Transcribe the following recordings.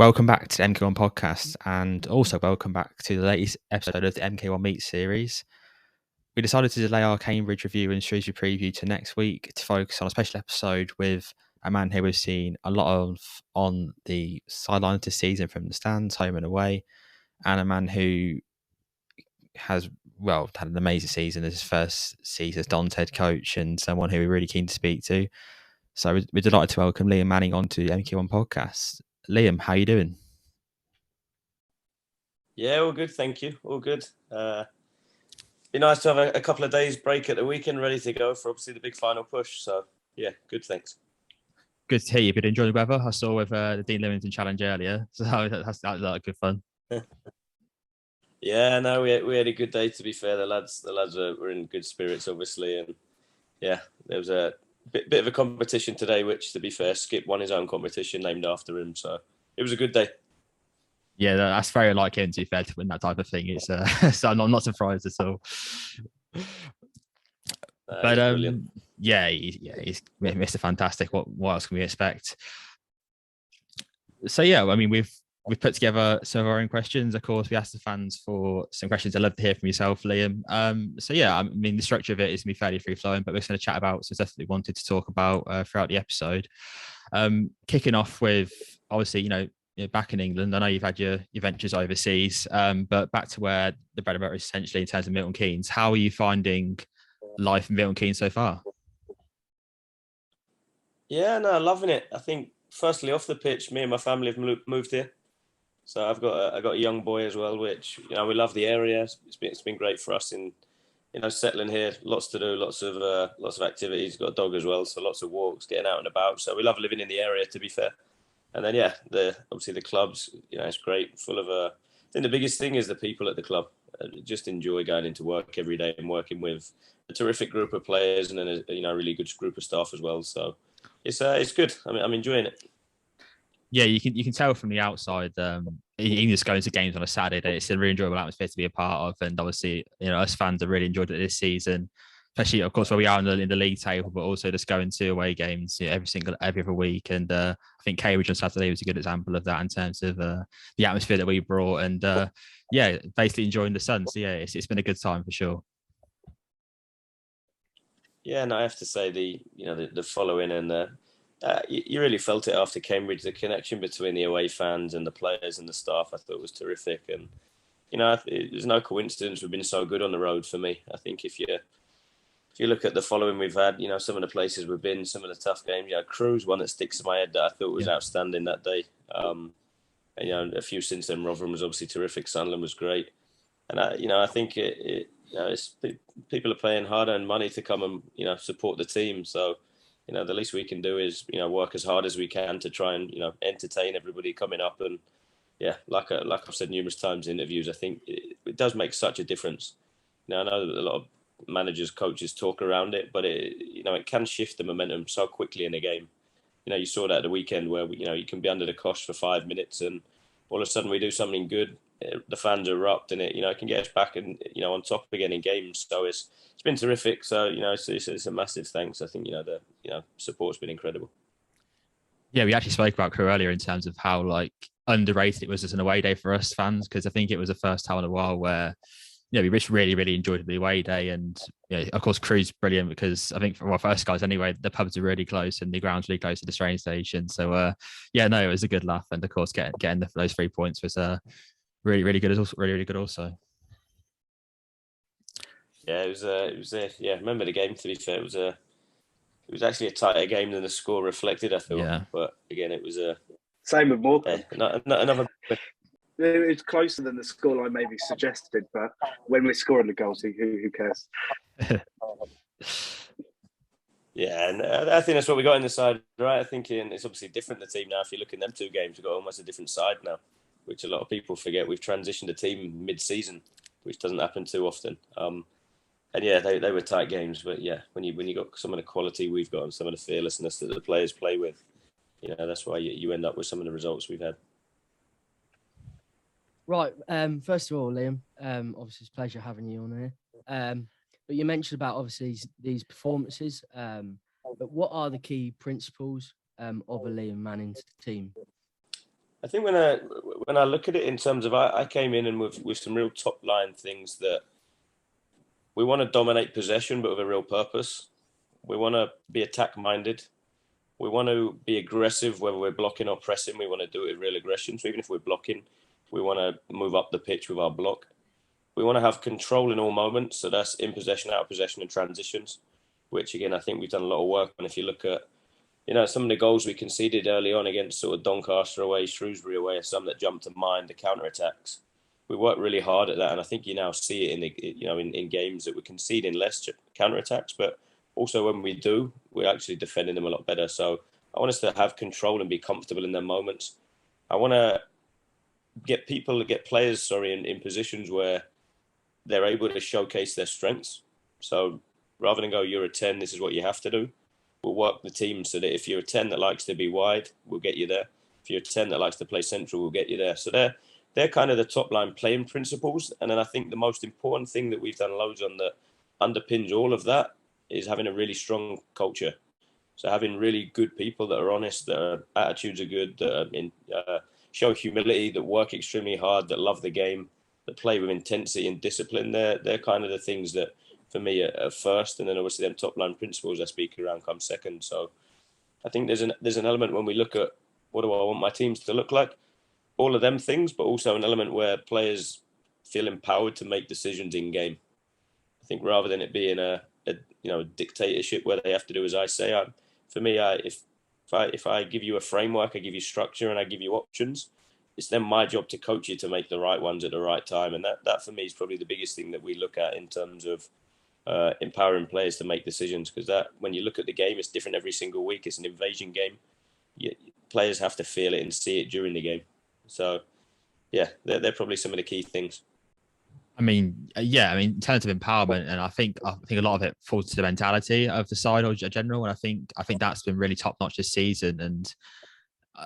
Welcome back to the MK1 Podcast, and also welcome back to the latest episode of the MK1 Meets series. We decided to delay our Cambridge review and Shrewsbury preview to next week to focus on a special episode with a man who we've seen a lot of on the sidelines this season from the stands, home and away, and a man who has, had an amazing season as his first season as Don's head coach, and someone who we're really keen to speak to. So we're delighted to welcome Liam Manning onto the MK1 Podcast. Liam, how are you doing? Yeah, all good, thank you. All good. Be nice to have a couple of days break at the weekend, ready to go for obviously the big final push. So yeah, good, thanks. Good to hear you've been enjoying the weather. I saw with the Dean Lewington challenge earlier, so that was a lot of good fun. Yeah, no, we had a good day. To be fair, the lads were in good spirits, obviously, and yeah, there was a bit of a competition today, which, to be fair, Skip won his own competition named after him, so it was a good day. Yeah, that's very like him, to be fair, to win that type of thing. It's so I'm not surprised at all. But he's Mr. Fantastic. What else can we expect? So yeah, I mean, we've put together some of our own questions. Of course, we asked the fans for some questions. I'd love to hear from yourself, Liam. So yeah, I mean, the structure of it is going to be fairly free flowing, but we're just going to chat about some stuff that we wanted to talk about throughout the episode. Kicking off with, obviously, back in England, I know you've had your ventures overseas, but back to where the bread and butter is essentially in terms of Milton Keynes. How are you finding life in Milton Keynes so far? Yeah, no, loving it. I think firstly off the pitch, me and my family have moved here, so I've got a young boy as well, which we love the area. It's been great for us in settling here. Lots to do, lots of activities. Got a dog as well, so lots of walks, getting out and about. So we love living in the area, to be fair. And then obviously the clubs, it's great, full of I think the biggest thing is the people at the club. Just enjoy going into work every day and working with a terrific group of players, and then a really good group of staff as well. So it's good. I mean, I'm enjoying it. Yeah, you can tell from the outside, even just going to games on a Saturday, it's a really enjoyable atmosphere to be a part of. And obviously, us fans have really enjoyed it this season, especially, of course, where we are in the league table, but also just going to away games every other week. And I think Cambridge on Saturday was a good example of that in terms of the atmosphere that we brought. And basically enjoying the sun. So yeah, it's been a good time for sure. Yeah, and I have to say the following and you really felt it after Cambridge. The connection between the away fans and the players and the staff, I thought, was terrific. And there's no coincidence we've been so good on the road. For me, I think if you look at the following we've had, some of the places we've been, some of the tough games. Crewe's one that sticks in my head that I thought was outstanding that day. And a few since then. Rotherham was obviously terrific. Sunderland was great. And I think it's people are paying hard-earned money to come and support the team. So the least we can do is work as hard as we can to try and entertain everybody coming up. And like I've said numerous times in interviews, I think it does make such a difference. I know that a lot of managers, coaches talk around it, but it can shift the momentum so quickly in a game. You saw that at the weekend where you can be under the cosh for 5 minutes and all of a sudden we do something good. The fans erupt and it can get us back and on top again in games. So it's been terrific. So it's a massive thanks. I think the support's been incredible. Yeah, we actually spoke about Crewe earlier in terms of how underrated it was as an away day for us fans, because I think it was the first time in a while where we just really, really enjoyed the away day. And of course, Crewe's brilliant because I think for us guys anyway, the pubs are really close and the ground's really close to the train station. So it was a good laugh. And of course, getting those 3 points was really, really good. Really, really good also. Yeah, it was remember the game, to be fair. It was actually a tighter game than the score reflected, I thought. Yeah. But again, it was same with Morecambe. Another. It's closer than the scoreline maybe suggested, but when we're scoring the goals, who cares? Yeah, and I think that's what we got in the side, right? I think it's obviously different, the team now. If you look in them 2 games, we've got almost a different side now, which a lot of people forget. We've transitioned the team mid-season, which doesn't happen too often. And they were tight games, but when you got some of the quality we've got and some of the fearlessness that the players play with, that's why you end up with some of the results we've had. Right. First of all, Liam, obviously it's a pleasure having you on here. But you mentioned about obviously these performances. But what are the key principles of a Liam Manning team? I think when I look at it in terms of I came in and with some real top line things that we want to dominate possession, but with a real purpose. We want to be attack minded. We want to be aggressive, whether we're blocking or pressing. We want to do it with real aggression. So even if we're blocking, we want to move up the pitch with our block. We want to have control in all moments. So that's in possession, out of possession, and transitions, which again, I think we've done a lot of work on. If you look at, some of the goals we conceded early on against sort of Doncaster away, Shrewsbury away, are some that jumped to mind, the counter-attacks. We worked really hard at that. And I think you now see it in games that we're conceding less counter-attacks, but also when we do, we're actually defending them a lot better. So I want us to have control and be comfortable in their moments. I want to get players in positions where they're able to showcase their strengths. So rather than go, you're a 10, this is what you have to do. We'll work the team so that if you're a 10 that likes to be wide, we'll get you there. If you're a 10 that likes to play central, we'll get you there. So they're kind of the top line playing principles. And then I think the most important thing that we've done loads on that underpins all of that is having a really strong culture. So having really good people that are honest, that attitudes are good, that show humility, that work extremely hard, that love the game, that play with intensity and discipline. They're kind of the things that, for me, are first, and then obviously them top line principles I speak around come second. So I think there's an element when we look at what do I want my teams to look like, all of them things, but also an element where players feel empowered to make decisions in game. I think rather than it being a dictatorship where they have to do as I say, if I give you a framework, I give you structure, and I give you options, it's then my job to coach you to make the right ones at the right time. And that for me is probably the biggest thing that we look at in terms of empowering players to make decisions, because that when you look at the game, it's different every single week. It's an invasion game. Players have to feel it and see it during the game. So yeah, they're probably some of the key things. In terms of empowerment, and I think a lot of it falls to the mentality of the side or general, and I think that's been really top notch this season. And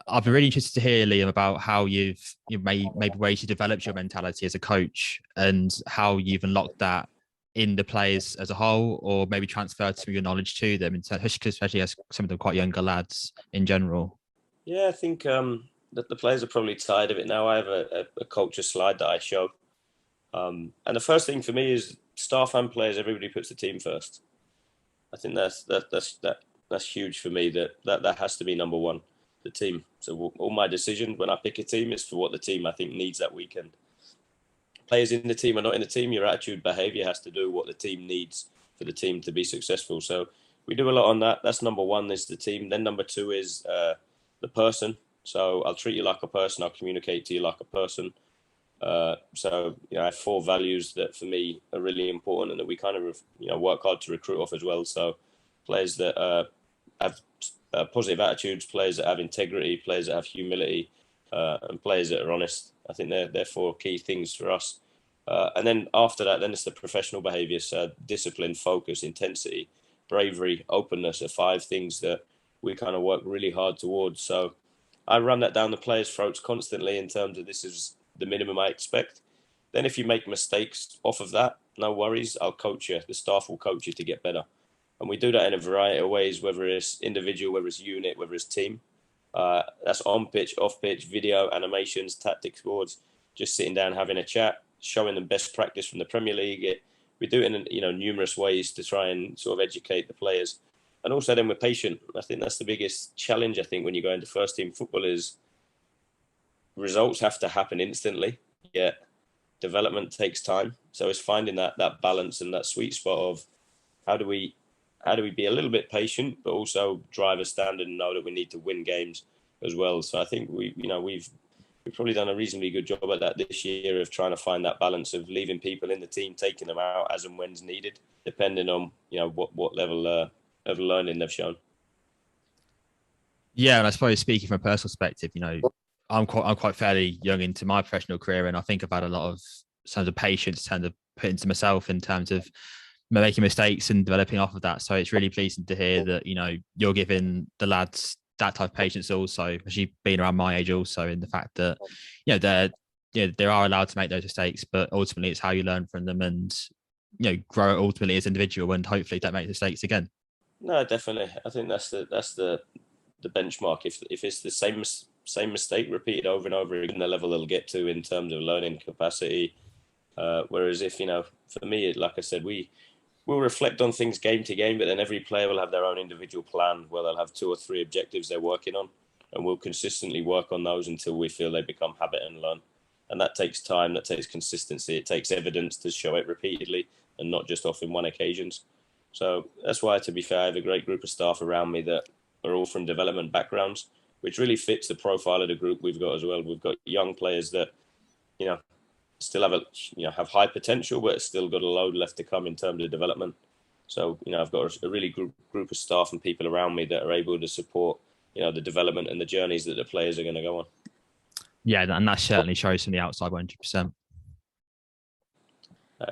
I'd be really interested to hear, Liam, about how you've maybe ways you developed your mentality as a coach and how you've unlocked that in the players as a whole, or maybe transferred some of your knowledge to them, especially as some of them quite younger lads in general. Yeah, I think that the players are probably tired of it now. I have a culture slide that I show. And the first thing for me is staff and players, everybody puts the team first. I think that's huge for me, that has to be number one, the team. So all my decisions when I pick a team is for what the team I think needs that weekend. Players in the team or not in the team, your attitude, behaviour has to do what the team needs for the team to be successful. So we do a lot on that. That's number one, is the team. Then number two is the person. So I'll treat you like a person. I'll communicate to you like a person. I have 4 values that for me are really important and that we kind of work hard to recruit off as well. So players that have positive attitudes, players that have integrity, players that have humility, and players that are honest. I think they're 4 key things for us. And then after that, then it's the professional behaviours, so discipline, focus, intensity, bravery, openness are 5 things that we kind of work really hard towards. So I run that down the players' throats constantly in terms of this is the minimum I expect. Then if you make mistakes off of that, no worries, I'll coach you. The staff will coach you to get better. And we do that in a variety of ways, whether it's individual, whether it's unit, whether it's team. That's on pitch, off pitch, video, animations, tactics boards, just sitting down, having a chat, showing them best practice from the Premier League. We do it in numerous ways to try and sort of educate the players. And also then we're patient. I think that's the biggest challenge, I think, when you go into first team football is results have to happen instantly, yet development takes time. So it's finding that balance and that sweet spot of how do we be a little bit patient, but also drive a standard and know that we need to win games as well. So I think we've probably done a reasonably good job at that this year of trying to find that balance of leaving people in the team, taking them out as and when's needed, depending on what level of learning they've shown. Yeah, and I suppose speaking from a personal perspective, I'm quite fairly young into my professional career, and I think I've had a lot of terms of patience, in terms of putting into myself, in terms of making mistakes and developing off of that. So it's really pleasing to hear that you're giving the lads that type of patience also, especially being around my age also, in the fact that they are allowed to make those mistakes, but ultimately it's how you learn from them and grow ultimately as an individual and hopefully don't make mistakes again. No, definitely. I think that's the benchmark. If it's the same same mistake repeated over and over again, the level they'll get to in terms of learning capacity. Whereas if, for me, like I said, we'll reflect on things game to game, but then every player will have their own individual plan where they'll have 2 or 3 objectives they're working on, and we'll consistently work on those until we feel they become habit and learn. And that takes time, that takes consistency, it takes evidence to show it repeatedly and not just off in one occasions. So that's why, to be fair, I have a great group of staff around me that are all from development backgrounds, which really fits the profile of the group we've got as well. We've got young players that, still have high potential, but still got a load left to come in terms of development. So, I've got a really group of staff and people around me that are able to support, the development and the journeys that the players are going to go on. Yeah, and that certainly shows from the outside 100%.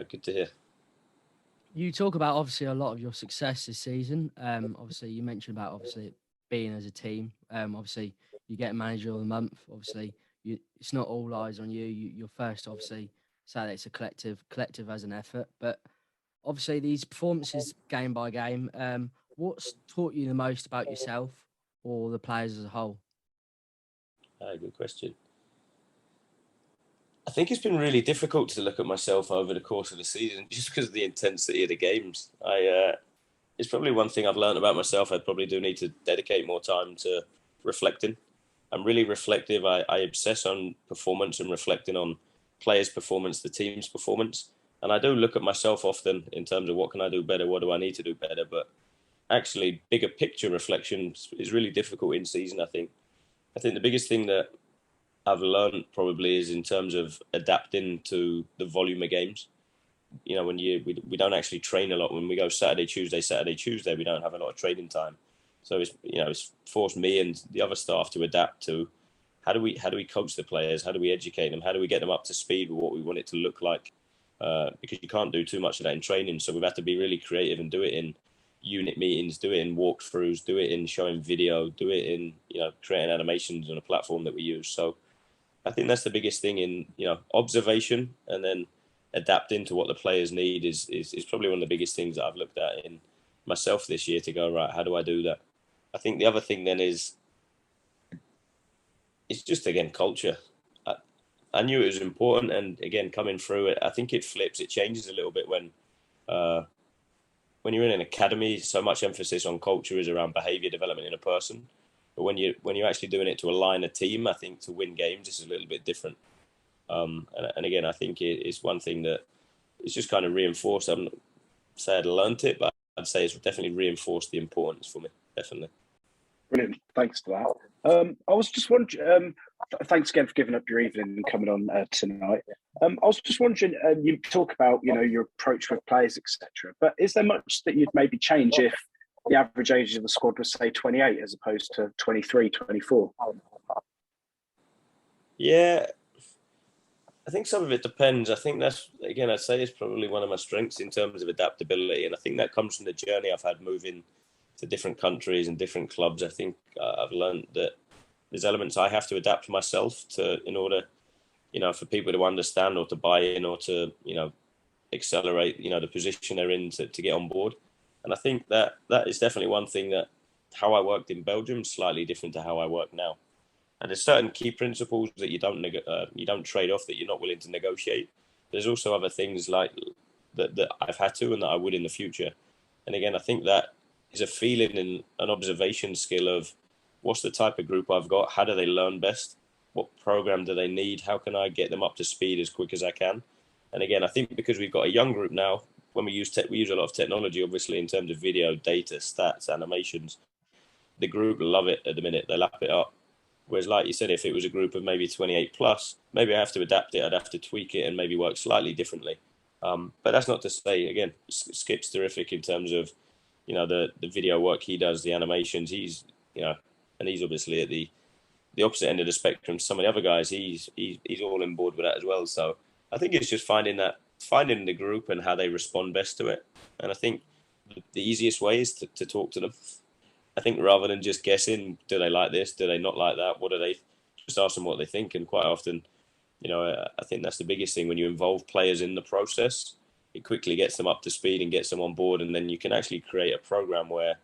Good to hear. You talk about obviously a lot of your success this season. Obviously, you mentioned about obviously being as a team. Obviously, you get manager of the month. Obviously, it's not all eyes on you. You're first, obviously, say that it's a collective as an effort. But obviously, these performances game by game. What's taught you the most about yourself or the players as a whole? Good question. I think it's been really difficult to look at myself over the course of the season just because of the intensity of the games. It's probably one thing I've learned about myself. I probably do need to dedicate more time to reflecting. I'm really reflective. I obsess on performance and reflecting on players' performance, the team's performance. And I do look at myself often in terms of what can I do better, what do I need to do better. But actually, bigger picture reflection is really difficult in season, I think. I think the biggest thing that I've learned probably is in terms of adapting to the volume of games. When we don't actually train a lot. When we go Saturday, Tuesday, we don't have a lot of training time. So it's forced me and the other staff to adapt to how do we coach the players? How do we educate them? How do we get them up to speed with what we want it to look like? Because you can't do too much of that in training. So we've had to be really creative and do it in unit meetings, do it in walkthroughs, do it in showing video, do it in creating animations on a platform that we use. So I think that's the biggest thing in observation and then adapting to what the players need is probably one of the biggest things that I've looked at in myself this year to go, right, how do I do that? I think the other thing then is it's just, again, culture. I knew it was important, and again, coming through it, I think it flips, it changes a little bit when you're in an academy. So much emphasis on culture is around behavior development in a person. But when you're actually doing it to align a team, I think to win games, this is a little bit different. And again, I think it's one thing that it's just kind of reinforced. I'm not say I'd learnt it, but I'd say it's definitely reinforced the importance for me. Definitely. Brilliant. Thanks for that. I was just wondering, thanks again for giving up your evening and coming on tonight. I was just wondering, you talk about, your approach with players, etc. But is there much that you'd maybe change if the average age of the squad was, say, 28 as opposed to 23, 24? Yeah, I think some of it depends. I think that's, again, I'd say it's probably one of my strengths in terms of adaptability. And I think that comes from the journey I've had moving to different countries and different clubs. I think I've learned that there's elements I have to adapt myself to in order, for people to understand or to buy in or to, accelerate, the position they're in to get on board. And I think that is definitely one thing that how I worked in Belgium is slightly different to how I work now. And there's certain key principles that you don't trade off, that you're not willing to negotiate. There's also other things like that I've had to and that I would in the future. And again, I think that is a feeling and an observation skill of what's the type of group I've got, how do they learn best, what program do they need, how can I get them up to speed as quick as I can. And again, I think because we've got a young group now, when we use a lot of technology, obviously, in terms of video, data, stats, animations, the group love it at the minute. They lap it up. Whereas, like you said, if it was a group of maybe 28 plus, maybe I have to adapt it. I'd have to tweak it and maybe work slightly differently. But that's not to say, again, Skip's terrific in terms of, the video work he does, the animations. He's, and he's obviously at the opposite end of the spectrum. Some of the other guys, he's all on board with that as well. So I think it's just finding the group and how they respond best to it. And I think the easiest way is to talk to them. I think rather than just guessing, do they like this? Do they not like that? What do they? Just ask them what they think. And quite often, I think that's the biggest thing when you involve players in the process. It quickly gets them up to speed and gets them on board. And then you can actually create a program where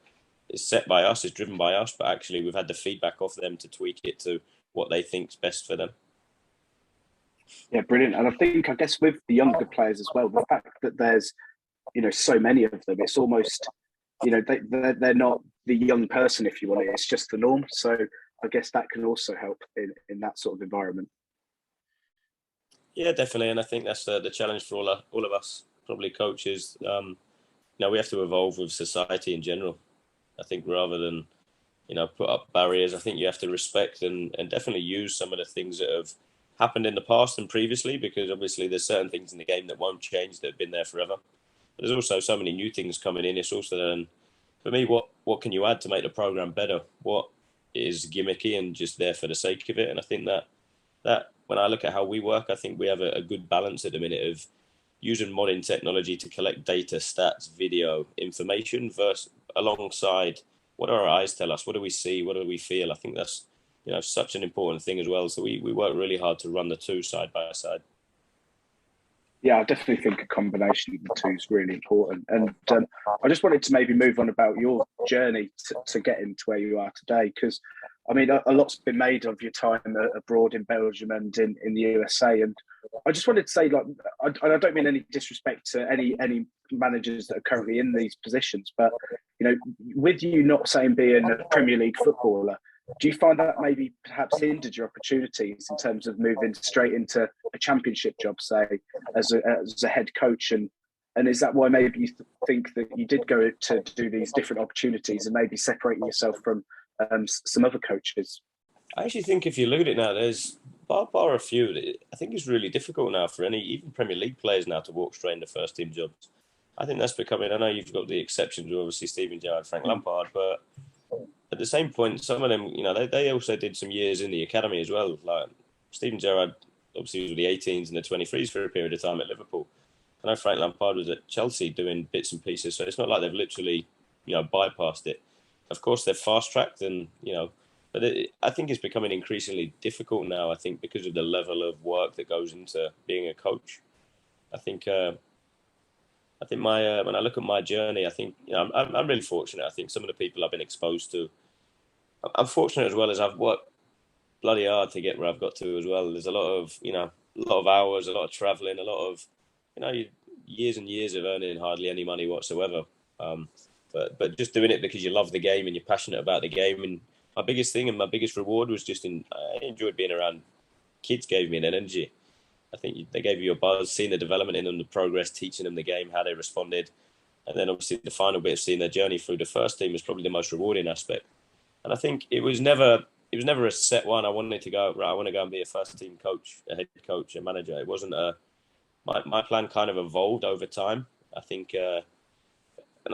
it's set by us, it's driven by us, but actually we've had the feedback off them to tweak it to what they think's best for them. Yeah, brilliant. And I guess with the younger players as well, the fact that there's, so many of them, it's almost, they're not the young person, if you want it. It's just the norm. So I guess that can also help in that sort of environment. Yeah, definitely. And I think that's the challenge for all of us, probably coaches. We have to evolve with society in general. I think rather than, put up barriers, I think you have to respect and definitely use some of the things that have happened in the past and previously, because obviously there's certain things in the game that won't change, that have been there forever. But there's also so many new things coming in. It's also then, for me, what can you add to make the program better? What is gimmicky and just there for the sake of it? And I think that when I look at how we work, I think we have a good balance at the minute of using modern technology to collect data, stats, video, information, versus alongside what do our eyes tell us? What do we see? What do we feel? I think that's, such an important thing as well. So we work really hard to run the two side by side. Yeah, I definitely think a combination of the two is really important. And I just wanted to maybe move on about your journey to getting to where you are today, because I mean, a lot's been made of your time abroad in Belgium and in the USA. And I just wanted to say, like, I don't mean any disrespect to any managers that are currently in these positions, but, with you not saying being a Premier League footballer, do you find that maybe perhaps hindered your opportunities in terms of moving straight into a championship job, say, as a head coach? And is that why maybe you think that you did go to do these different opportunities and maybe separating yourself from some other coaches? I actually think if you look at it now, there's bar a few. I think it's really difficult now for even Premier League players now to walk straight into first team jobs. I think that's becoming. I know you've got the exceptions, obviously Steven Gerrard, Frank Lampard, but at the same point, some of them, they also did some years in the academy as well. Like Steven Gerrard, obviously was with the 18s and the 23s for a period of time at Liverpool. I know Frank Lampard was at Chelsea doing bits and pieces, so it's not like they've literally, bypassed it. Of course, they're fast-tracked and, but I think it's becoming increasingly difficult now, I think, because of the level of work that goes into being a coach. I think my when I look at my journey, I think, I'm really fortunate. I think some of the people I've been exposed to, I'm fortunate as well as I've worked bloody hard to get where I've got to as well. There's a lot of hours, a lot of traveling, a lot of, years and years of earning hardly any money whatsoever. But just doing it because you love the game and you're passionate about the game. And my biggest thing and my biggest reward was I enjoyed being around kids. Gave me an energy. I think they gave you a buzz, seeing the development in them, the progress, teaching them the game, how they responded. And then obviously the final bit of seeing their journey through the first team was probably the most rewarding aspect. And I think it was never a set one. I wanted to go, right, I want to go and be a first team coach, a head coach, a manager. It wasn't my plan kind of evolved over time. I think, and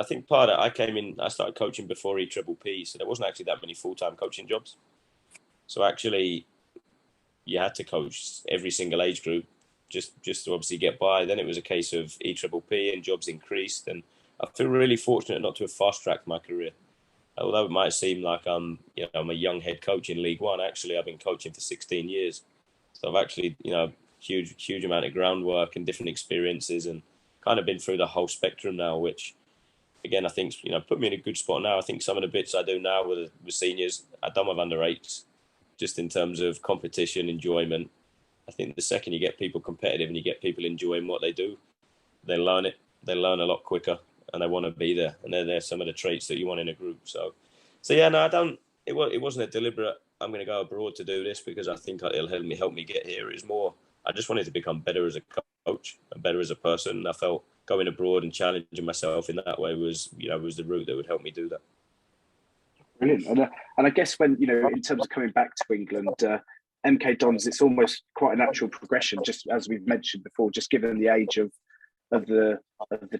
I think part of it, I started coaching before EPPP, so there wasn't actually that many full-time coaching jobs. So actually, you had to coach every single age group just to obviously get by. Then it was a case of EPPP and jobs increased. And I feel really fortunate not to have fast-tracked my career. Although it might seem like I'm a young head coach in League One, actually I've been coaching for 16 years. So I've actually, huge amount of groundwork and different experiences and kind of been through the whole spectrum now, which again, I think, put me in a good spot now. I think some of the bits I do now with seniors, I've done with under 8s, just in terms of competition, enjoyment. I think the second you get people competitive and you get people enjoying what they do, they learn it. They learn a lot quicker and they want to be there. And they're some of the traits that you want in a group. So yeah, no, it wasn't a deliberate, I'm going to go abroad to do this because I think it'll help me get here. It's more, I just wanted to become better as a coach and better as a person. And I felt going abroad and challenging myself in that way was the route that would help me do that. Brilliant. And I guess when, in terms of coming back to England, MK Dons, it's almost quite a natural progression, just as we've mentioned before, just given the age of the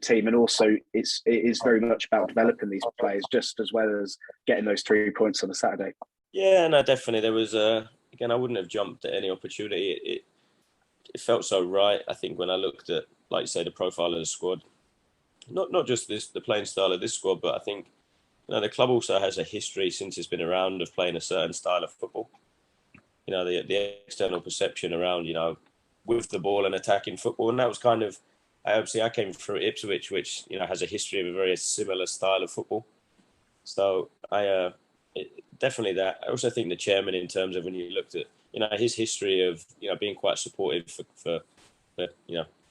team. And also it is very much about developing these players just as well as getting those 3 points on a Saturday. Yeah, no, definitely. There was, again, I wouldn't have jumped at any opportunity. It felt so right. I think when I looked at, like you say, the profile of the squad, not just the playing style of this squad, but I think the club also has a history since it's been around of playing a certain style of football. The external perception around, with the ball and attacking football, and that was kind of, I came through Ipswich, which has a history of a very similar style of football. So definitely that. I also think the chairman, in terms of when you looked at his history of being quite supportive for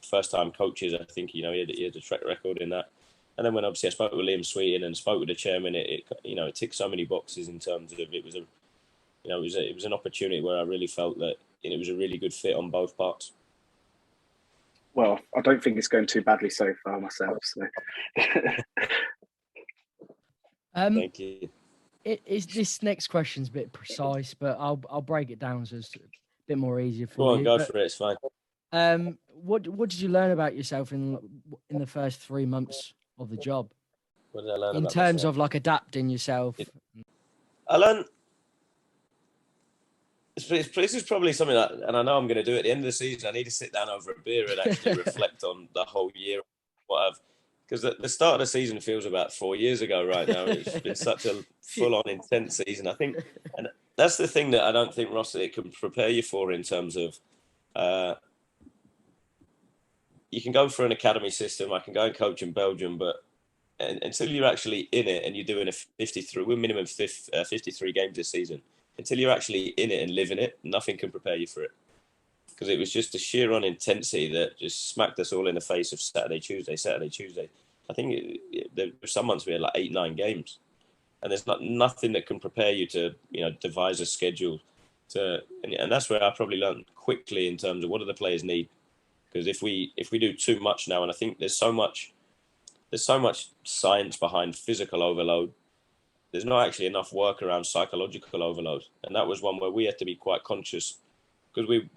first-time coaches. I think he had a track record in that. And then when obviously I spoke with Liam Sweetin and spoke with the chairman, it ticked so many boxes in terms of it was an opportunity where I really felt that it was a really good fit on both parts. Well, I don't think it's going too badly so far myself. So. Thank you. This next question's a bit precise, but I'll break it down so it's a bit more easier for you. Go for it. It's fine. What did you learn about yourself in the first 3 months of the job? What did I learn in terms of like adapting yourself? I learned. This is probably something that, and I know I'm going to do at the end of the season. I need to sit down over a beer and actually reflect on the whole year, because the start of the season feels about 4 years ago right now. It's been such a full-on intense season, I think, and that's the thing that I don't think, Ross, it can prepare you for in terms of. You can go for an academy system. I can go and coach in Belgium, but until you're actually in it and you're doing we're minimum 53 games this season. Until you're actually in it and living it, nothing can prepare you for it. Because it was just a sheer on intensity that just smacked us all in the face of Saturday, Tuesday. I think there were some months we had like 8-9 games, and there's nothing that can prepare you to devise a schedule and that's where I probably learned quickly in terms of what do the players need. Because if we do too much now, and I think there's so much science behind physical overload, there's not actually enough work around psychological overload. And that was one where we had to be quite conscious, because we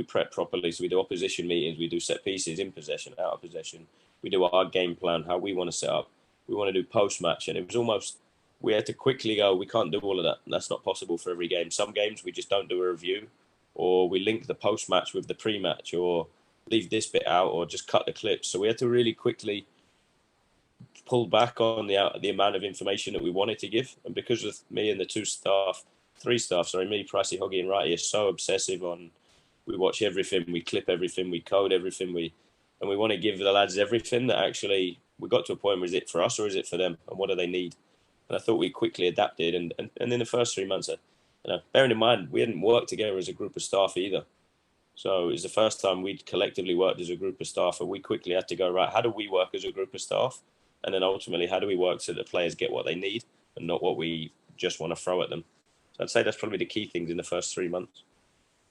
prep properly. So we do opposition meetings, we do set pieces in possession, out of possession. We do our game plan, how we want to set up. We want to do post-match. And it was almost, we had to quickly go, we can't do all of that. That's not possible for every game. Some games we just don't do a review, or we link the post-match with the pre-match, or leave this bit out, or just cut the clips. So we had to really quickly pull back on the amount of information that we wanted to give. And because of me and the three staff, me, Pricey, Hoggy and Righty, are so obsessive on, we watch everything, we clip everything, we code everything, and we want to give the lads everything, that actually we got to a point where, is it for us or is it for them, and what do they need? And I thought we quickly adapted, and in the first 3 months, bearing in mind we hadn't worked together as a group of staff either. So it was the first time we'd collectively worked as a group of staff, and we quickly had to go, right, how do we work as a group of staff? And then ultimately, how do we work so that players get what they need and not what we just want to throw at them? So I'd say that's probably the key things in the first 3 months.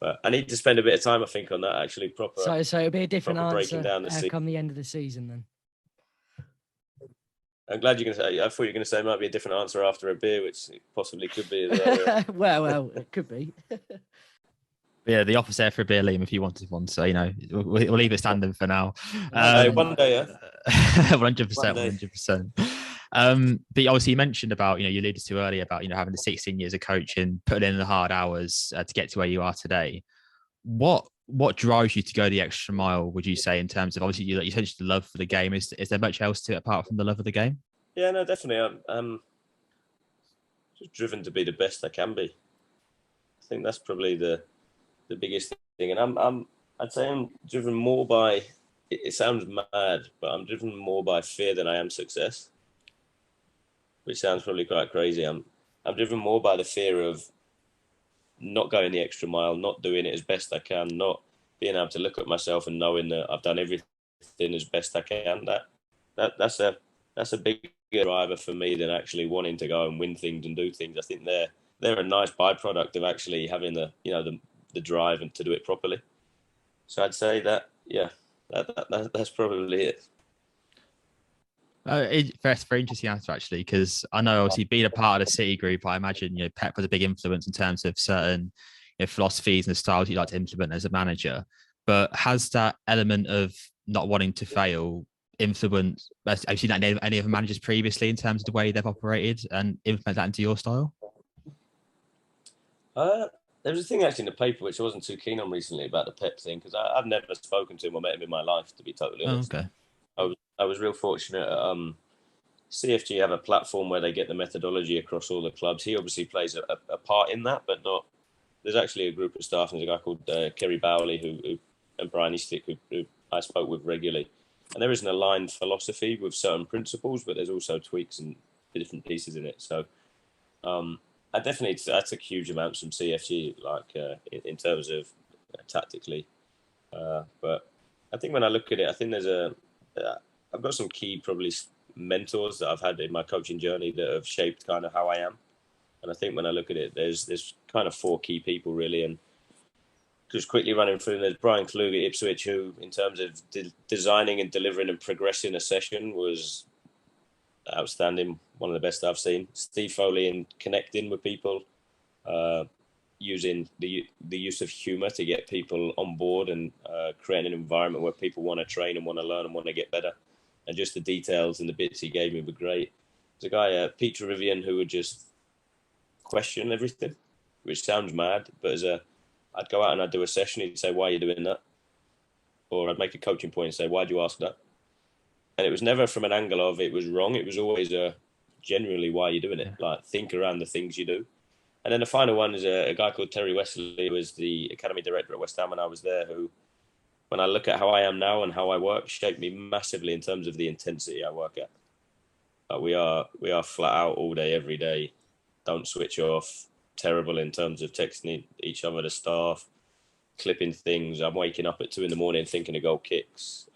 But I need to spend a bit of time, I think, on that, actually, proper. So it'll be a different answer down come the end of the season then. I'm glad you're going to say. I thought you were going to say it might be a different answer after a beer, which it possibly could be as well. well, it could be. Yeah, the office there for a beer, Liam, if you wanted one. So, we'll leave it standing for now. One day, yeah. 100%. But obviously you mentioned about, you alluded to earlier about, having the 16 years of coaching, putting in the hard hours to get to where you are today. What drives you to go the extra mile, would you say, in terms of, obviously you mentioned the love for the game. Is there much else to it apart from the love of the game? Yeah, no, definitely. I'm just driven to be the best I can be. I think that's probably the biggest thing. And I'd say I'm driven more by, it sounds mad, but I'm driven more by fear than I am success, which sounds probably quite crazy. I'm driven more by the fear of not going the extra mile, not doing it as best I can, not being able to look at myself and knowing that I've done everything as best I can. That's a bigger driver for me than actually wanting to go and win things and do things. I think they're a nice byproduct of actually having the drive and to do it properly. So I'd say that, yeah, that's probably it. That's a very interesting answer, actually, because I know, obviously, being a part of the City Group, I imagine Pep was a big influence in terms of certain philosophies and styles you like to implement as a manager. But has that element of not wanting to fail influenced, have you seen any other managers previously in terms of the way they've operated and implement that into your style? There was a thing actually in the paper which I wasn't too keen on recently about the Pep thing, because I've never spoken to him or met him in my life, to be totally honest. Okay. I was real fortunate. CFG have a platform where they get the methodology across all the clubs. He obviously plays a part in that, but not. There's actually a group of staff, and there's a guy called Kerry Bowley and Brian Eastick who I spoke with regularly. And there is an aligned philosophy with certain principles, but there's also tweaks and different pieces in it. So I took huge amounts from CFG, like in terms of tactically. But I think when I look at it, I think I've got some key probably mentors that I've had in my coaching journey that have shaped kind of how I am. And I think when I look at it, there's kind of 4 key people really. And just quickly running through them, there's Brian Klug at Ipswich, who in terms of designing and delivering and progressing a session was outstanding, one of the best I've seen. Steve Foley in connecting with people, using the use of humour to get people on board and creating an environment where people want to train and want to learn and want to get better. And just the details and the bits he gave me were great. There's a guy, Peter Rivian, who would just question everything, which sounds mad, but I'd go out and I'd do a session, he'd say, why are you doing that? Or I'd make a coaching point and say, why'd you ask that? And it was never from an angle of it was wrong. It was always generally why are you doing it? Like, think around the things you do. And then the final one is a guy called Terry Wesley, who was the academy director at West Ham when I was there, who, when I look at how I am now and how I work, shaped me massively in terms of the intensity I work at. Like we are flat out all day, every day. Don't switch off. Terrible in terms of texting each other, the staff, clipping things. I'm waking up at 2 a.m. thinking of goal kicks,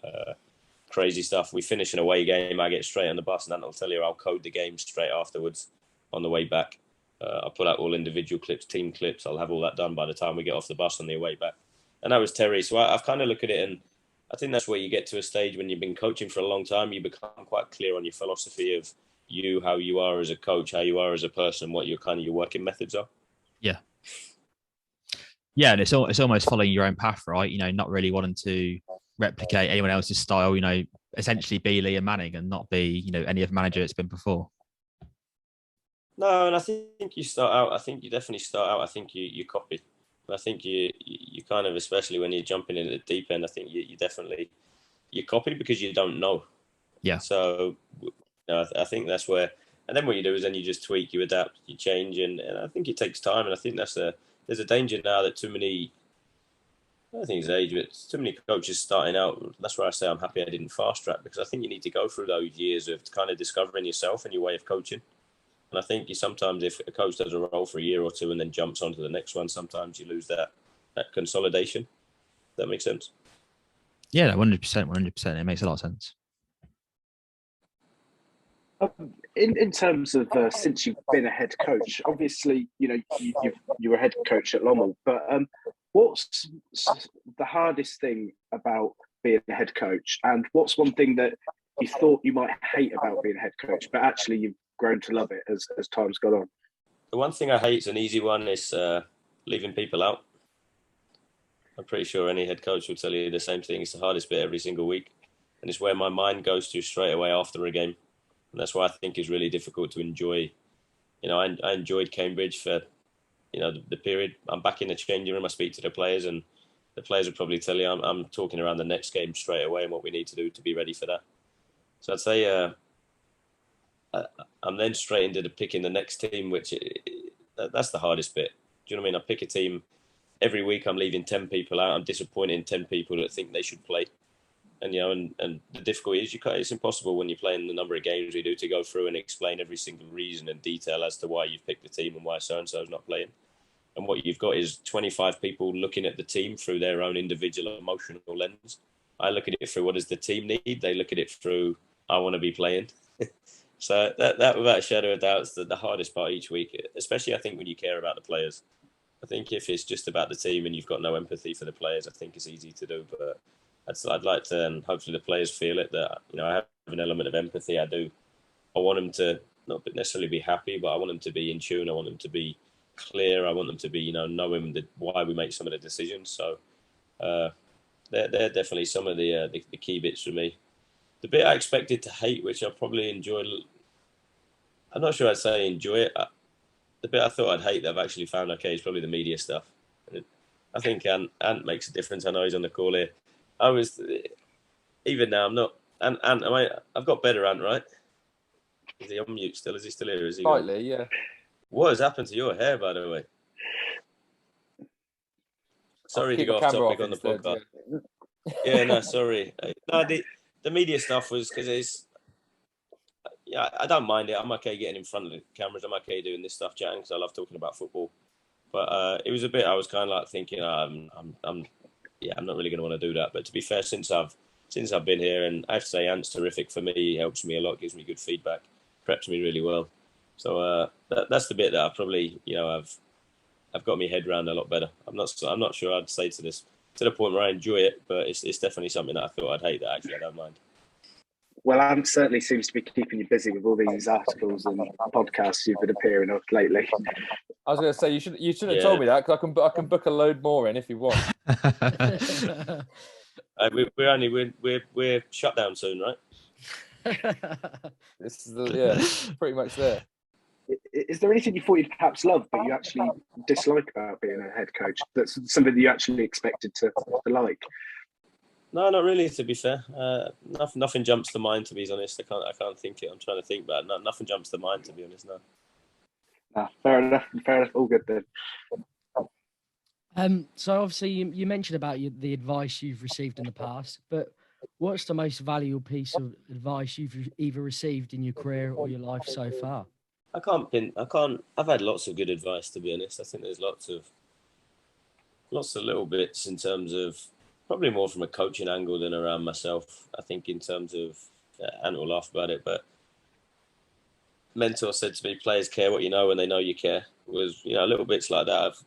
crazy stuff. We finish an away game, I get straight on the bus, and I'll tell you, I'll code the game straight afterwards on the way back. I'll put out all individual clips, team clips. I'll have all that done by the time we get off the bus on the way back. And that was Terry. So I've kind of looked at it, and I think that's where you get to a stage when you've been coaching for a long time, you become quite clear on your philosophy of you, how you are as a coach, how you are as a person, what your working methods are. Yeah. Yeah, and it's almost following your own path, right? You know, not really wanting to replicate anyone else's style, you know, essentially be Liam Manning and not be, you know, any other manager it's been before. No, and I think you definitely start out, I think you copy. I think you kind of, especially when you're jumping in at the deep end, I think you definitely, you copy because you don't know. Yeah. So, you know, I think that's where, and then what you do is then you just tweak, you adapt, you change, and I think it takes time. And I think there's a danger now that too many, I don't think it's age, but too many coaches starting out. That's where I say I'm happy I didn't fast track, because I think you need to go through those years of kind of discovering yourself and your way of coaching. And I think sometimes if a coach does a role for a year or two and then jumps onto the next one, sometimes you lose that consolidation. That makes sense? Yeah, 100%. It makes a lot of sense. In terms of since you've been a head coach, obviously, you know, you were head coach at Lommel, but what's the hardest thing about being a head coach, and what's one thing that you thought you might hate about being a head coach, but actually you've grown to love it as time's gone on? The one thing I hate is an easy one, is leaving people out. I'm pretty sure any head coach will tell you the same thing. It's the hardest bit every single week, and it's where my mind goes to straight away after a game. And that's why I think it's really difficult to enjoy. You know, I enjoyed Cambridge for, you know, the period. I'm back in the changing room. I speak to the players, and the players will probably tell you I'm talking around the next game straight away and what we need to do to be ready for that. So I'd say I'm then straight into picking the next team, which that's the hardest bit. Do you know what I mean? I pick a team every week. I'm leaving 10 people out. I'm disappointed in 10 people that think they should play. And, you know, and the difficulty is it's impossible when you're playing the number of games we do to go through and explain every single reason and detail as to why you've picked the team and why so-and-so is not playing. And what you've got is 25 people looking at the team through their own individual emotional lens. I look at it through, what does the team need? They look at it through, I want to be playing. So that without a shadow of doubt is the hardest part each week, especially I think when you care about the players. I think if it's just about the team and you've got no empathy for the players, I think it's easy to do. But I'd like to, and hopefully the players feel it, that, you know, I have an element of empathy. I do. I want them to not necessarily be happy, but I want them to be in tune. I want them to be clear. I want them to be, you know, knowing why we make some of the decisions. So they're definitely some of the key bits for me. The bit I expected to hate, which I probably enjoyed, I'm not sure I'd say enjoy it. The bit I thought I'd hate that I've actually found okay is probably the media stuff. I think Ant makes a difference. I know he's on the call here. Even now, I'm not. Ant, I've got better, Ant, right? Is he on mute still? Is he still here? Is he slightly, yeah. What has happened to your hair, by the way? Sorry to go off topic on the podcast. Yeah, no, sorry. No, the media stuff was because yeah, I don't mind it. I'm okay getting in front of the cameras. I'm okay doing this stuff, chatting, because I love talking about football. But it was a bit. I was kind of like thinking, I'm not really going to want to do that. But to be fair, since I've been here, and I have to say, Ant's terrific for me. He helps me a lot, gives me good feedback, preps me really well. So that's the bit that I probably, I've got my head around a lot better. I'm not sure I'd say to the point where I enjoy it, but it's definitely something that I thought I'd hate that actually I don't mind. Well, Ant certainly seems to be keeping you busy with all these articles and podcasts you've been appearing on lately. I was going to say you should have told me that, because I can book a load more in if you want. We're shut down soon, right? This is pretty much there. Is there anything you thought you'd perhaps love but you actually dislike about being a head coach? That's something that you actually expected to like? No, not really. To be fair, nothing jumps to mind. To be honest, I can't think it. I'm trying to think, but nothing jumps to mind. To be honest, no. Fair enough. All good then. So obviously you mentioned about the advice you've received in the past, but what's the most valuable piece of advice you've either received in your career or your life so far? I've had lots of good advice, to be honest. I think there's lots of little bits in terms of probably more from a coaching angle than around myself. I think in terms of, Ant will laugh about it, but mentor said to me, players care what you know when they know you care. Was, little bits like that. I've,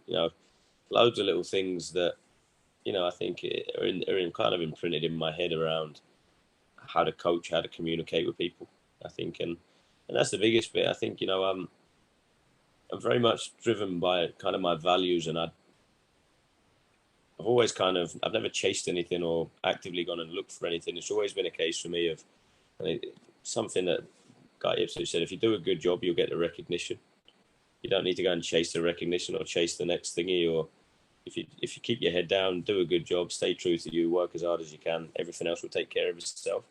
loads of little things that, I think are kind of imprinted in my head around how to coach, how to communicate with people, I think. And that's the biggest bit. I think, I'm very much driven by kind of my values, and I've always I've never chased anything or actively gone and looked for anything. It's always been a case for me of something that Guy Ipswich said, if you do a good job, you'll get the recognition. You don't need to go and chase the recognition or chase the next thingy. Or if you keep your head down, do a good job, stay true to you, work as hard as you can, everything else will take care of itself.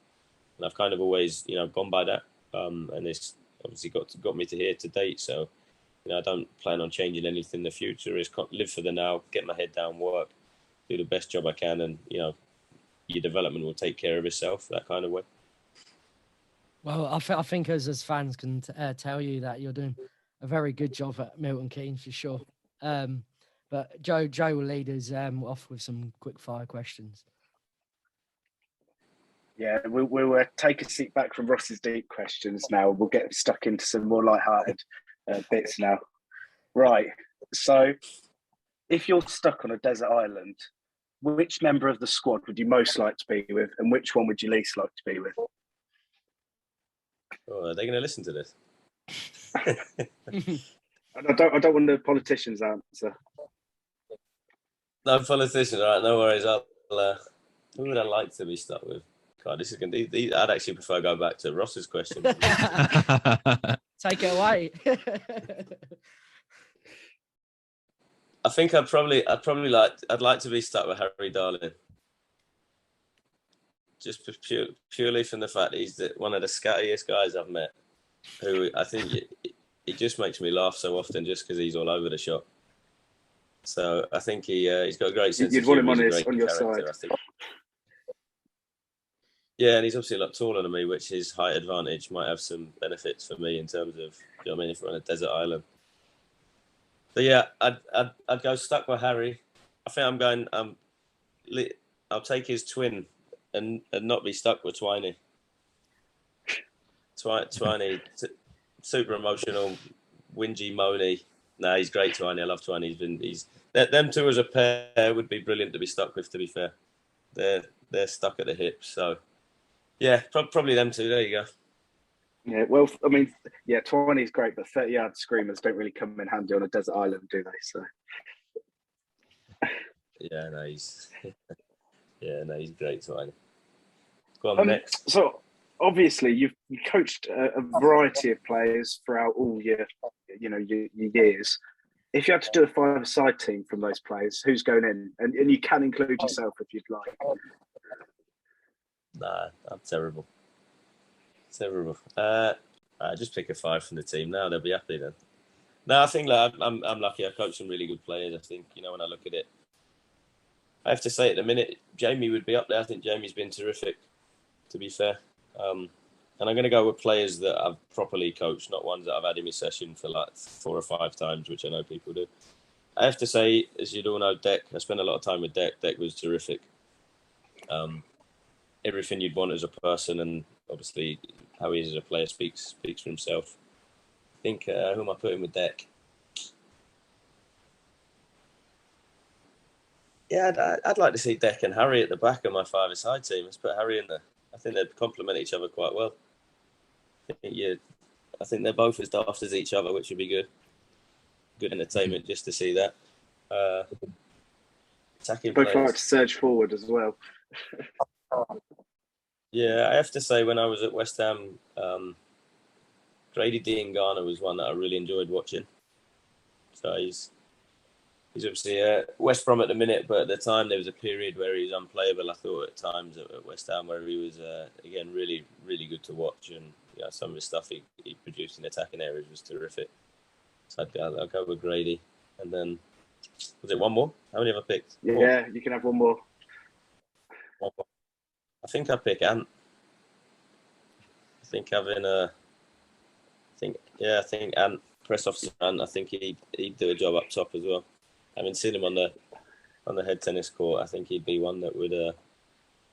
And I've kind of always, gone by that. And it's obviously got me to here to date. So, I don't plan on changing anything in the future. It's live for the now, get my head down, work, do the best job I can, and, your development will take care of itself, that kind of way. Well, I think as fans can tell you that you're doing a very good job at Milton Keynes for sure. But Joe will lead us off with some quick fire questions. Yeah, we'll take a seat back from Ross's deep questions now. We'll get stuck into some more lighthearted bits now. Right. So, if you're stuck on a desert island, which member of the squad would you most like to be with, and which one would you least like to be with? Oh, are they going to listen to this? I don't want the politicians' answer. No politician, all right, no worries. Who would I like to be stuck with? God, this is going to be... I'd actually prefer go back to Ross's question. Take it away. I think I'd like to be stuck with Harry Darling. Just purely from the fact that he's one of the scattiest guys I've met, who I think he just makes me laugh so often just because he's all over the shop. So I think he's got a great sense of humor. You'd want him on your side. I think. Yeah, and he's obviously a lot taller than me, which his height advantage might have some benefits for me in terms of, if we're on a desert island. So yeah, I'd go stuck with Harry. I think I'll take his twin and not be stuck with Twiney. Twiney, super emotional, whingy, moany. Nah, he's great, Twiney. I love Twiney. Them two as a pair would be brilliant to be stuck with. To be fair, they're stuck at the hips. So yeah, probably them two. There you go. Yeah, well, I mean, yeah, 20 is great, but 30-yard screamers don't really come in handy on a desert island, do they? So, yeah, no, he's great, 20. Go on, next. So, obviously, you coached a variety of players throughout all your years. If you had to do a five-a-side team from those players, who's going in? And you can include yourself if you'd like. Nah, I'm terrible. Just pick a five from the team now. They'll be happy then. No, I think I'm lucky. I've coached some really good players. I think, when I look at it, I have to say at the minute, Jamie would be up there. I think Jamie's been terrific, to be fair. And I'm going to go with players that I've properly coached, not ones that I've had in my session for like 4 or 5 times, which I know people do. I have to say, as you'd all know, Deck, I spent a lot of time with Deck. Deck was terrific. Everything you'd want as a person, and obviously how he is as a player speaks for himself. I think, who am I putting with Deck? Yeah, I'd like to see Deck and Harry at the back of my 5-a-side team. Let's put Harry in there. I think they'd complement each other quite well. I think they're both as daft as each other, which would be good. Good entertainment just to see that. Attacking both players. like to surge forward as well. Yeah, I have to say, when I was at West Ham, Grady Diangana was one that I really enjoyed watching. So he's obviously West Brom at the minute, but at the time there was a period where he was unplayable, I thought, at times at West Ham, where he was, again, really, really good to watch. And some of the stuff he produced in attacking areas was terrific. So I'll go with Grady. And then, was it one more? How many have I picked? Yeah, you can have one more. I think I pick Ant. I think Ant, press officer Ant, I think he'd do a job up top as well. Having seen him on the head tennis court, I think he'd be one that would,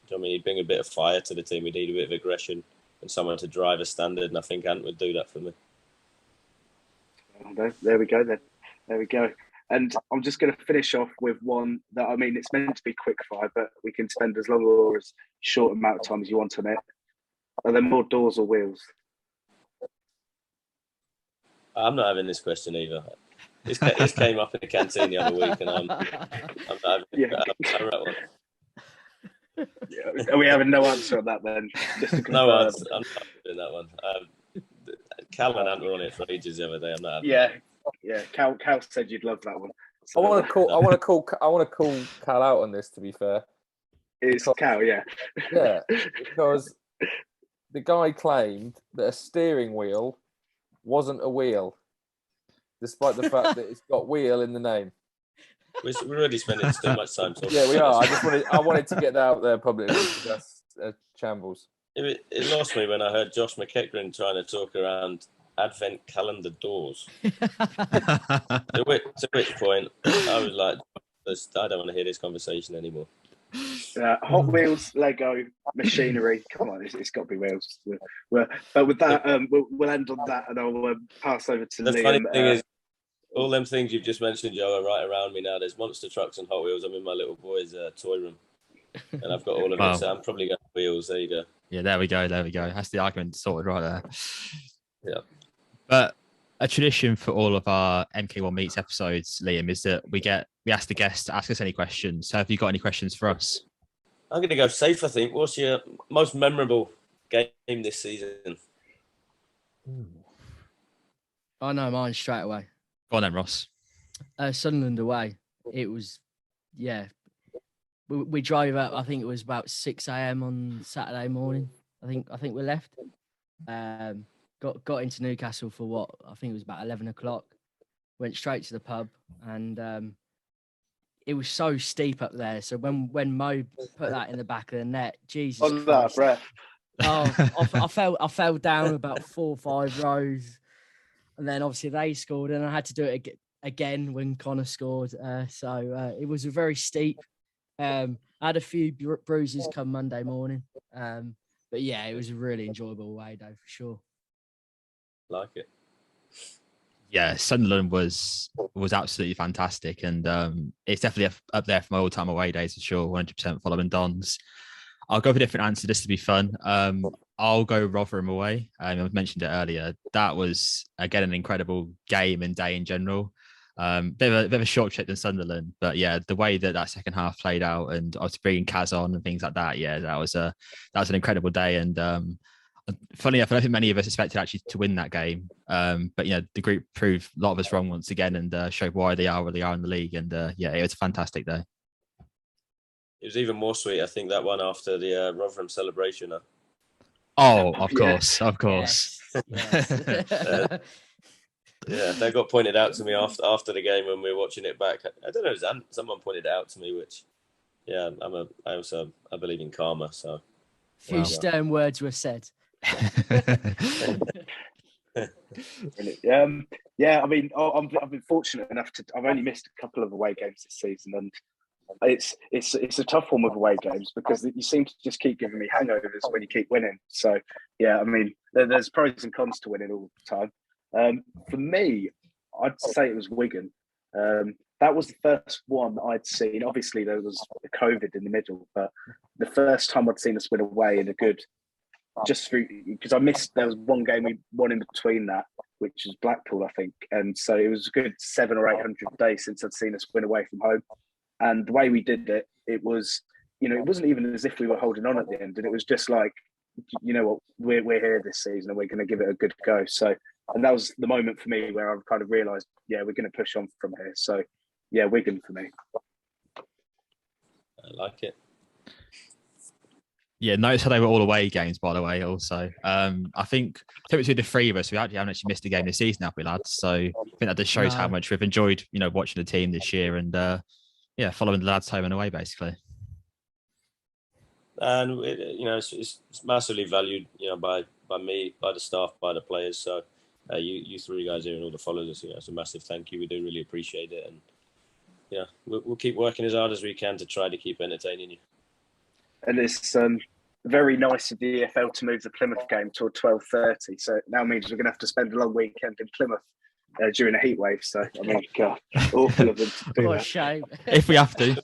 he'd bring a bit of fire to the team. He'd need a bit of aggression and someone to drive a standard, and I think Ant would do that for me. There we go then. There we go. And I'm just going to finish off with one that, it's meant to be quick fire, but we can spend as long or as short amount of time as you want on it. Are there more doors or wheels? I'm not having this question either. This came up in the canteen the other week, and I'm not having that one. Are we having no answer on that then? Just to no answer. I'm not doing that one. Cal and Ant were on it for ages the other day. I'm not having that. Yeah. Cal said you'd love that one. So, I want to call Cal out on this. To be fair, it's Cal, yeah, because the guy claimed that a steering wheel wasn't a wheel, despite the fact that it's got wheel in the name. We're already spending too much time talking. Yeah, we are. I wanted to get that out there publicly because that's a shambles. It lost me when I heard Josh McEachran trying to talk around advent calendar doors. to which point I was like, I don't want to hear this conversation anymore. Hot Wheels, Lego, machinery. Come on, it's got to be wheels. But with that, we'll end on that, and I'll pass over to Liam. The funny thing is, all them things you've just mentioned, Joe, are right around me now. There's monster trucks and Hot Wheels. I'm in my little boy's toy room, and I've got all of it. So I'm probably going wheels. There you go. Yeah, there we go. That's the argument sorted right there. Yeah. But a tradition for all of our MK1 Meets episodes, Liam, is that we ask the guests to ask us any questions. So have you got any questions for us? I'm going to go safe, I think. What's your most memorable game this season? I know mine straight away. Go on then, Ross. Sunderland away. It was, We drove up. I think it was about 6 a.m. on Saturday morning. I think we left. Got into Newcastle for what I think it was about 11 o'clock. Went straight to the pub, and it was so steep up there. So when Mo put that in the back of the net, Jesus on that breath. Oh, I fell down about 4 or 5 rows, and then obviously they scored, and I had to do it again when Connor scored. So it was a very steep. I had a few bruises come Monday morning, but yeah, it was a really enjoyable away day for sure. Like it. Yeah, Sunderland was absolutely fantastic, and it's definitely up there for my all-time away days for sure. 100% following Dons. I'll go for a different answer just to be fun. I'll go Rotherham away. I mentioned it earlier. That was again an incredible game and day in general. Bit of a short trip than Sunderland, but yeah, the way that second half played out, and I was bringing Kaz on and things like that. Yeah, that was an incredible day, and funny enough, I don't think many of us expected actually to win that game. But the group proved a lot of us wrong once again, and showed why they are where they are in the league. And it was a fantastic day. It was even more sweet, I think, that one after the Rotherham celebration. Oh, of course. Yes. Yeah, that got pointed out to me after the game when we were watching it back. I don't know, someone pointed it out to me, which, yeah, I believe in karma, so. Few stern words were said. Yeah, I mean, I've been fortunate enough I've only missed a couple of away games this season, and it's a tough one with away games because you seem to just keep giving me hangovers when you keep winning. So yeah, I mean, there's pros and cons to winning all the time. For me, I'd say it was Wigan. That was the first one I'd seen. Obviously, there was the COVID in the middle, but the first time I'd seen us win away in a good, just through, because there was one game we won in between that, which was Blackpool, I think. And so it was a good 700 or 800 days since I'd seen us win away from home. And the way we did it, it was, it wasn't even as if we were holding on at the end. And it was just like, you know what, we're here this season and we're going to give it a good go. So, and that was the moment for me where I've kind of realised, yeah, we're going to push on from here. So, yeah, Wigan for me. I like it. Yeah, notice how they were all away games, by the way, also. I think between the three of us, we haven't actually missed a game this season, have we, lads? So I think that just shows how much we've enjoyed, watching the team this year and, following the lads home and away, basically. And, it's massively valued, by me, by the staff, by the players. So you three guys here and all the followers, it's a massive thank you. We do really appreciate it. And, we'll keep working as hard as we can to try to keep entertaining you. And it's very nice of the EFL to move the Plymouth game to 12:30. So it now means we're going to have to spend a long weekend in Plymouth during a heat wave. So, I mean, God, awful of them to do What a that. shame. If we have to.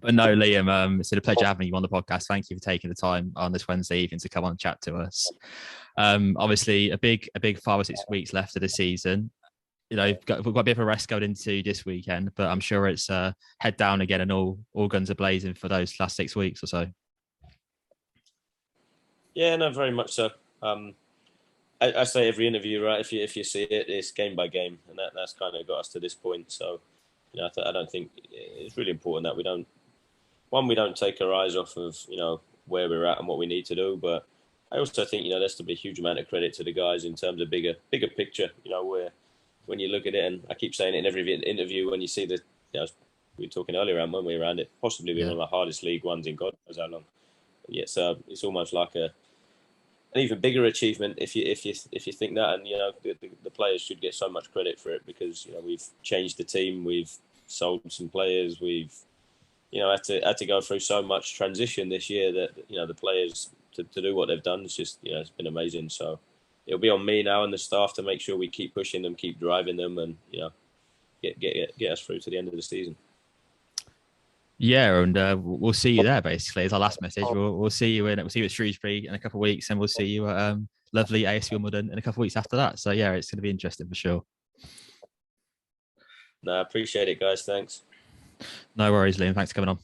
But no, Liam, it's been a pleasure having you on the podcast. Thank you for taking the time on this Wednesday evening to come on and chat to us. Obviously, a big 5 or 6 weeks left of the season. We've got a bit of a rest going into this weekend, but I'm sure it's head down again and all guns are blazing for those last 6 weeks or so. Yeah, no, very much so. I say every interview, right? If you see it, it's game by game, and that's kind of got us to this point. So, I don't think it's really important that we don't take our eyes off of where we're at and what we need to do. But I also think there's to be a huge amount of credit to the guys in terms of bigger picture. Where when you look at it, and I keep saying it in every interview, when you see the, we were talking earlier around when we were around it, possibly being one of the hardest League Ones in God knows how long. Yeah, so it's almost like an even bigger achievement if you think that, and the players should get so much credit for it because we've changed the team, we've sold some players, we've had to go through so much transition this year that the players to do what they've done, it's just it's been amazing. So it'll be on me now and the staff to make sure we keep pushing them, keep driving them, and get us through to the end of the season. Yeah, and we'll see you there. Basically, is our last message. We'll see you at Shrewsbury in a couple of weeks, and we'll see you at lovely AS Wimbledon in a couple of weeks after that. So yeah, it's going to be interesting for sure. No, I appreciate it, guys. Thanks. No worries, Liam. Thanks for coming on.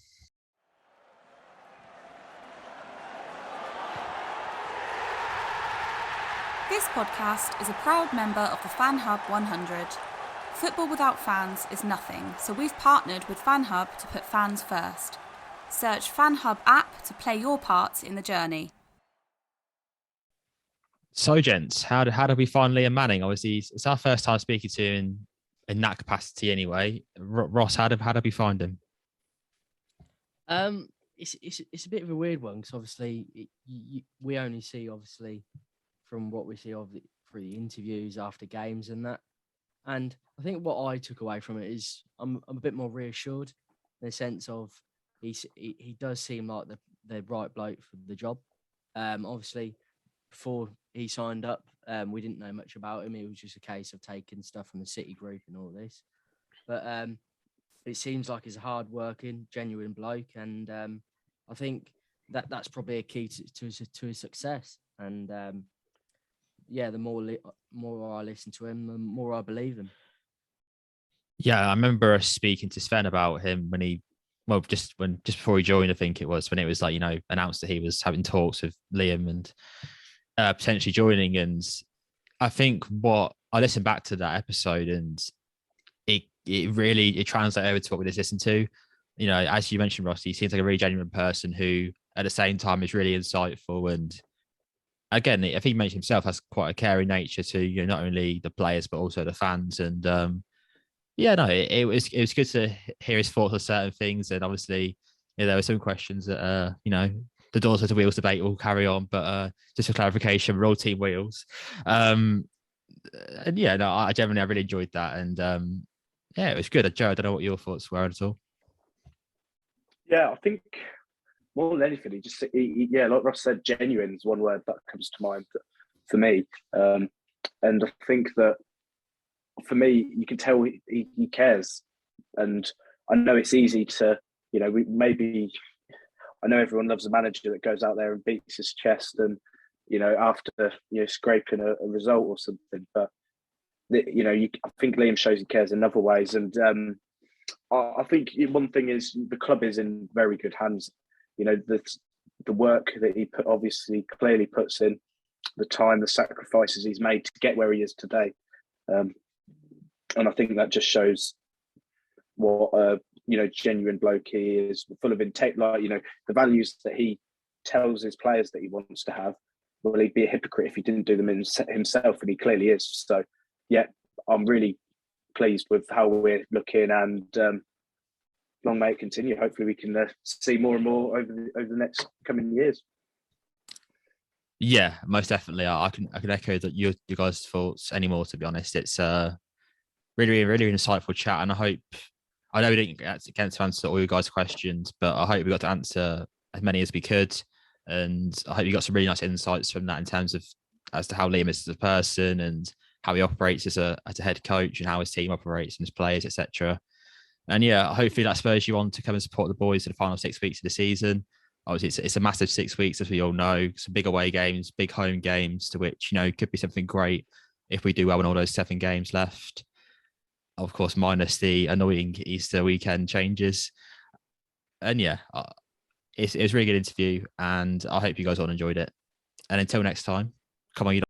This podcast is a proud member of the FanHub 100. Football without fans is nothing, so we've partnered with FanHub to put fans first. Search FanHub app to play your part in the journey. So, gents, how did we find Liam Manning? Obviously, it's our first time speaking to him in that capacity anyway. Ross, how did we find him? It's a bit of a weird one because obviously we only see obviously from what we see of through the interviews after games and that. And I think what I took away from it is I'm a bit more reassured in the sense of he does seem like the right bloke for the job. Obviously, before he signed up, we didn't know much about him. It was just a case of taking stuff from the City Group and all this. But it seems like he's a hard-working, genuine bloke, and I think that's probably a key to his success. And the more I listen to him, the more I believe him. Yeah, I remember us speaking to Sven about him just before he joined. I think it was when it was like announced that he was having talks with Liam and potentially joining. And I think I listened back to that episode and it really translated over to what we just listened to. As you mentioned, Ross, he seems like a really genuine person who at the same time is really insightful. And again, I think he mentioned himself has quite a caring nature to not only the players but also the fans. And it was good to hear his thoughts on certain things. And obviously, there were some questions that the doors to wheels debate will carry on, but just for clarification, we're all team wheels. And yeah, no, I really enjoyed that, and yeah, it was good. Joe, I don't know what your thoughts were at all. Yeah, I think more than anything, yeah, like Ross said, genuine is one word that comes to mind for me. And I think that for me, you can tell he cares. And I know it's easy to, I know everyone loves a manager that goes out there and beats his chest and, after, scraping a result or something. But, I think Liam shows he cares in other ways. And I think one thing is the club is in very good hands. The work that he clearly puts in, the time, the sacrifices he's made to get where he is today. And I think that just shows what genuine bloke he is, full of integrity. Like, the values that he tells his players that he wants to have. Well, he'd be a hypocrite if he didn't do them himself, and he clearly is. So, yeah, I'm really pleased with how we're looking, and long may it continue. Hopefully, we can see more and more over the next coming years. Yeah, most definitely. I can echo that your guys' thoughts anymore. To be honest, it's really, really insightful chat, and I know we didn't get to answer all your guys' questions, but I hope we got to answer as many as we could, and I hope you got some really nice insights from that in terms of as to how Liam is as a person and how he operates as a head coach and how his team operates and his players, etc. And yeah, hopefully that spurs you on to come and support the boys in the final 6 weeks of the season. Obviously, it's a massive 6 weeks, as we all know. Some big away games, big home games, to which could be something great if we do well in all those 7 games left. Of course, minus the annoying Easter weekend changes. And yeah, it was a really good interview, and I hope you guys all enjoyed it. And until next time, come on, you.